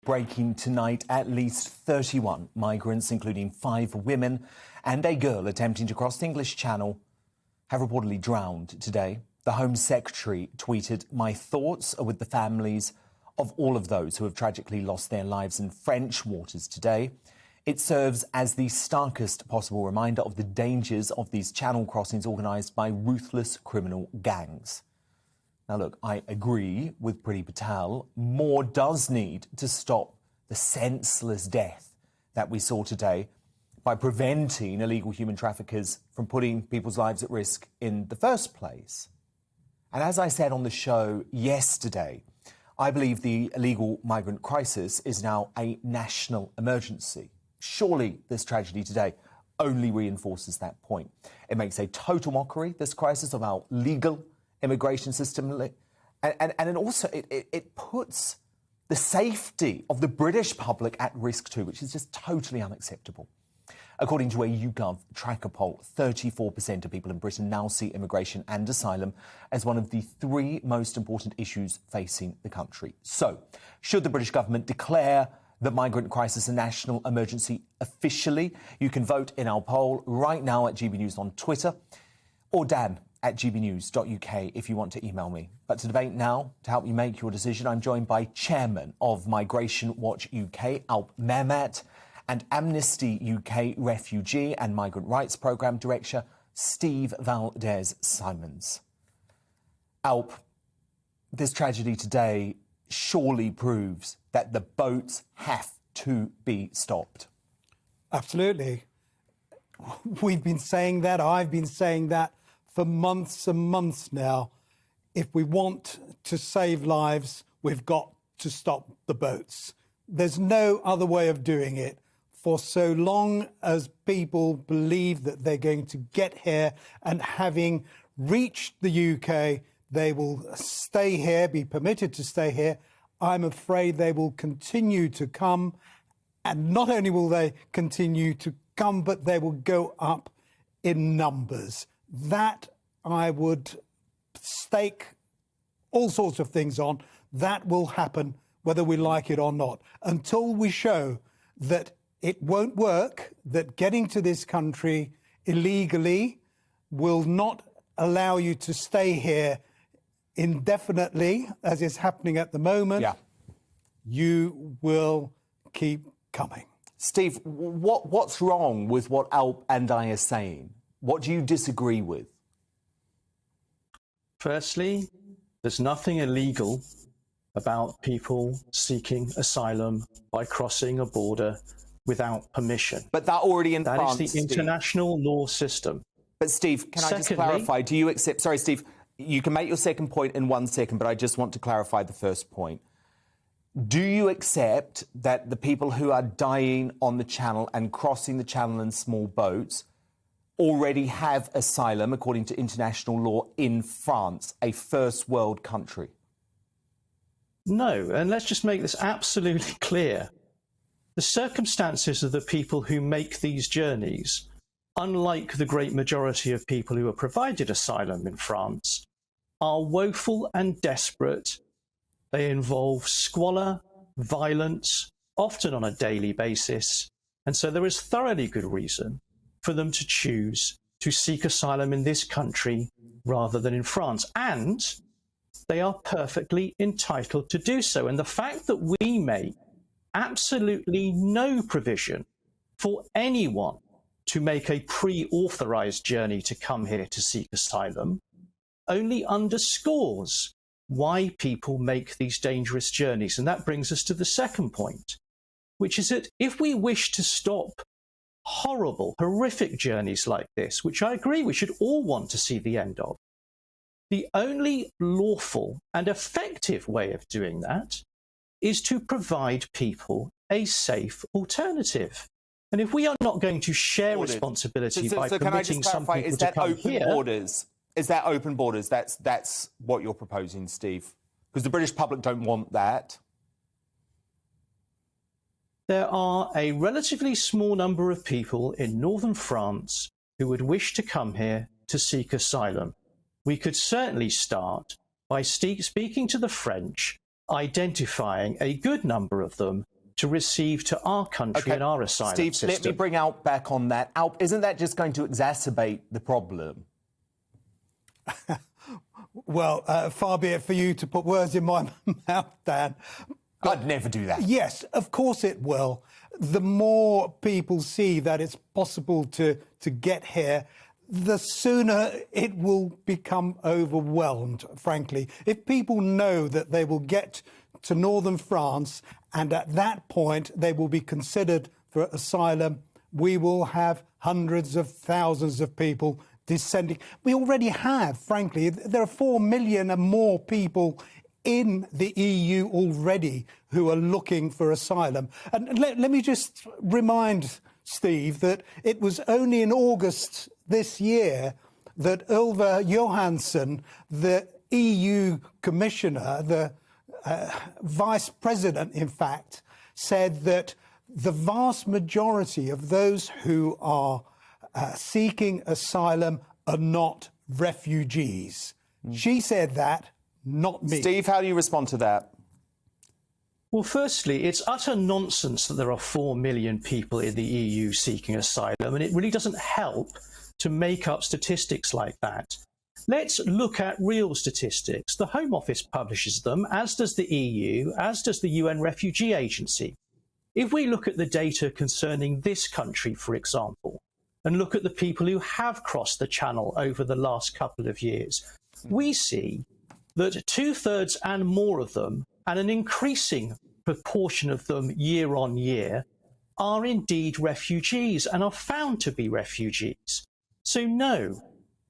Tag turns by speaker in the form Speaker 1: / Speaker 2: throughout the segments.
Speaker 1: Breaking tonight, at least 31 migrants, including 5 women and a girl attempting to cross the English Channel, have reportedly drowned today. The Home Secretary tweeted, "My thoughts are with the families of all of those who have tragically lost their lives in French waters today. It serves as the starkest possible reminder of the dangers of these channel crossings organised by ruthless criminal gangs." Now, look, I agree with Priti Patel. More does need to stop the senseless death that we saw today by preventing illegal human traffickers from putting people's lives at risk in the first place. And as I said on the show yesterday, I believe the illegal migrant crisis is now a national emergency. Surely this tragedy today only reinforces that point. It makes a total mockery, this crisis, of our legal immigration system, and it also it puts the safety of the British public at risk too, which is just totally unacceptable. According to a YouGov tracker poll, 34% of people in Britain now see immigration and asylum as one of the 3 most important issues facing the country. So, should the British government declare the migrant crisis a national emergency officially? You can vote in our poll right now at GB News on Twitter, or dan@gbnews.uk if you want to email me. But to debate now, to help you make your decision, I'm joined by Chairman of Migration Watch UK, Alp Mehmet, and Amnesty UK Refugee and Migrant Rights Programme Director, Steve Valdez-Simons. Alp, this tragedy today surely proves that the boats have to be stopped.
Speaker 2: Absolutely. We've been saying that, I've been saying that for months and months now. If we want to save lives, we've got to stop the boats. There's no other way of doing it. For so long as people believe that they're going to get here and having reached the UK, they will stay here, be permitted to stay here, I'm afraid they will continue to come. And not only will they continue to come, but they will go up in numbers. That I would stake all sorts of things on. That will happen whether we like it or not. Until we show that it won't work, that getting to this country illegally will not allow you to stay here indefinitely, as is happening at the moment, you will keep coming.
Speaker 1: Steve, what's wrong with what Alp and I are saying? What do you disagree with?
Speaker 3: Firstly, there's nothing illegal about people seeking asylum by crossing a border without permission.
Speaker 1: But that already in France,
Speaker 3: that is the international law system.
Speaker 1: But Steve, can I just clarify? Do you accept? Sorry, Steve, you can make your second point in 1 second, but I just want to clarify the first point. Do you accept that the people who are dying on the Channel and crossing the Channel in small boats already have asylum, according to international law, in France, a first world country?
Speaker 3: No, and let's just make this absolutely clear. The circumstances of the people who make these journeys, unlike the great majority of people who are provided asylum in France, are woeful and desperate. They involve squalor, violence, often on a daily basis, and so there is thoroughly good reason for them to choose to seek asylum in this country rather than in France. And they are perfectly entitled to do so. And the fact that we make absolutely no provision for anyone to make a pre-authorized journey to come here to seek asylum only underscores why people make these dangerous journeys. And that brings us to the second point, which is that if we wish to stop horrible, horrific journeys like this, which I agree we should all want to see the end of, the only lawful and effective way of doing that is to provide people a safe alternative. And if we are not going to share responsibility by permitting some people to come here...
Speaker 1: Is that open borders? That's what you're proposing, Steve? Because the British public don't want that.
Speaker 3: There are a relatively small number of people in northern France who would wish to come here to seek asylum. We could certainly start by speaking to the French, identifying a good number of them to receive to our country and our asylum
Speaker 1: Steve,
Speaker 3: system.
Speaker 1: let me bring Alp back on that. Alp, isn't that just going to exacerbate the problem?
Speaker 2: Well, far be it for you to put words in my mouth, Dan.
Speaker 1: I'd never do that.
Speaker 2: Yes, of course it will. The more people see that it's possible to get here, the sooner it will become overwhelmed, frankly. If people know that they will get to northern France and at that point they will be considered for asylum, we will have hundreds of thousands of people descending. We already have, frankly. There are 4 million and more people in the EU already who are looking for asylum. And let me just remind Steve that it was only in August this year that Ylva Johansson, the EU commissioner, the vice president, in fact, said that the vast majority of those who are seeking asylum are not refugees. She said that, not me.
Speaker 1: Steve, how do you respond to that?
Speaker 3: Well, firstly, it's utter nonsense that there are 4 million people in the EU seeking asylum, and it really doesn't help to make up statistics like that. Let's look at real statistics. The Home Office publishes them, as does the EU, as does the UN Refugee Agency. If we look at the data concerning this country, for example, and look at the people who have crossed the Channel over the last couple of years, we see that 2/3 and more of them, and an increasing proportion of them year on year, are indeed refugees and are found to be refugees. So no,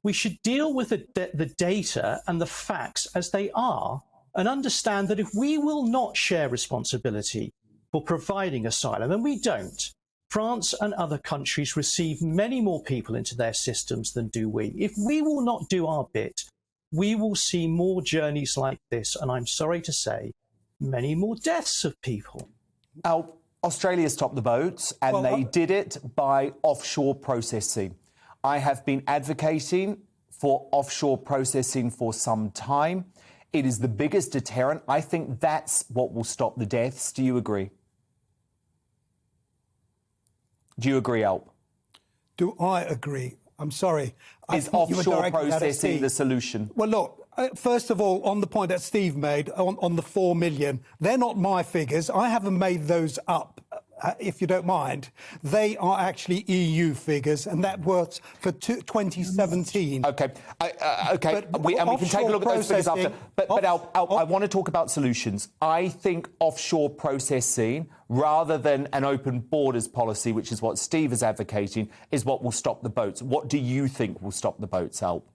Speaker 3: we should deal with the data and the facts as they are and understand that if we will not share responsibility for providing asylum, and we don't, France and other countries receive many more people into their systems than do we. If we will not do our bit, we will see more journeys like this, and I'm sorry to say, many more deaths of people.
Speaker 1: Australia's topped the boat, and they did it by offshore processing. I have been advocating for offshore processing for some time. It is the biggest deterrent. I think that's what will stop the deaths. Do you agree? Do you agree, Alp?
Speaker 2: Do I agree? I'm sorry.
Speaker 1: Is offshore processing the solution?
Speaker 2: Well, look, first of all, on the point that Steve made on the 4 million, they're not my figures. I haven't made those up, if you don't mind. They are actually EU figures, and that was for 2017.
Speaker 1: OK. We can take a look at those figures after. But Alp, I want to talk about solutions. I think offshore processing, rather than an open borders policy, which is what Steve is advocating, is what will stop the boats. What do you think will stop the boats, Alp?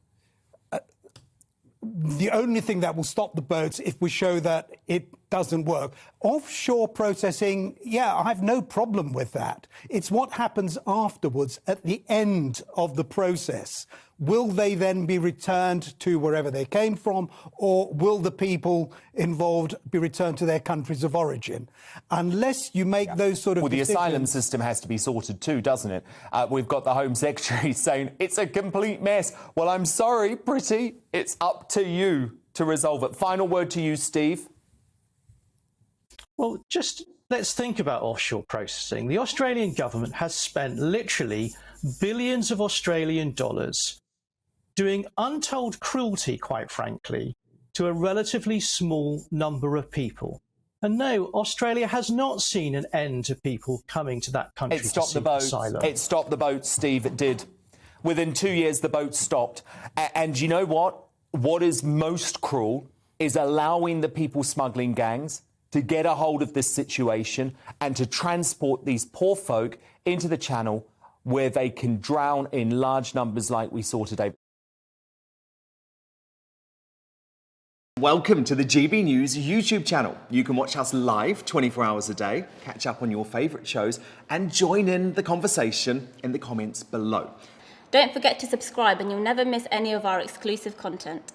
Speaker 2: The only thing that will stop the boats if we show that it doesn't work. Offshore processing, yeah, I have no problem with that. It's what happens afterwards at the end of the process. Will they then be returned to wherever they came from, or will the people involved be returned to their countries of origin? Unless you make those sort of decisions...
Speaker 1: the asylum system has to be sorted too, doesn't it? We've got the Home Secretary saying it's a complete mess. Well, I'm sorry, Pretty. It's up to you to resolve it. Final word to you, Steve.
Speaker 3: Well, just let's think about offshore processing. The Australian government has spent literally billions of Australian dollars doing untold cruelty, quite frankly, to a relatively small number of people. And no, Australia has not seen an end to people coming to that country to seek asylum.
Speaker 1: It stopped the boats, Steve, it did. Within 2 years, the boat stopped. And you know what? What is most cruel is allowing the people smuggling gangs to get a hold of this situation and to transport these poor folk into the Channel where they can drown in large numbers like we saw today. Welcome to the GB News YouTube channel. You can watch us live 24 hours a day, catch up on your favourite shows and join in the conversation in the comments below.
Speaker 4: Don't forget to subscribe and you'll never miss any of our exclusive content.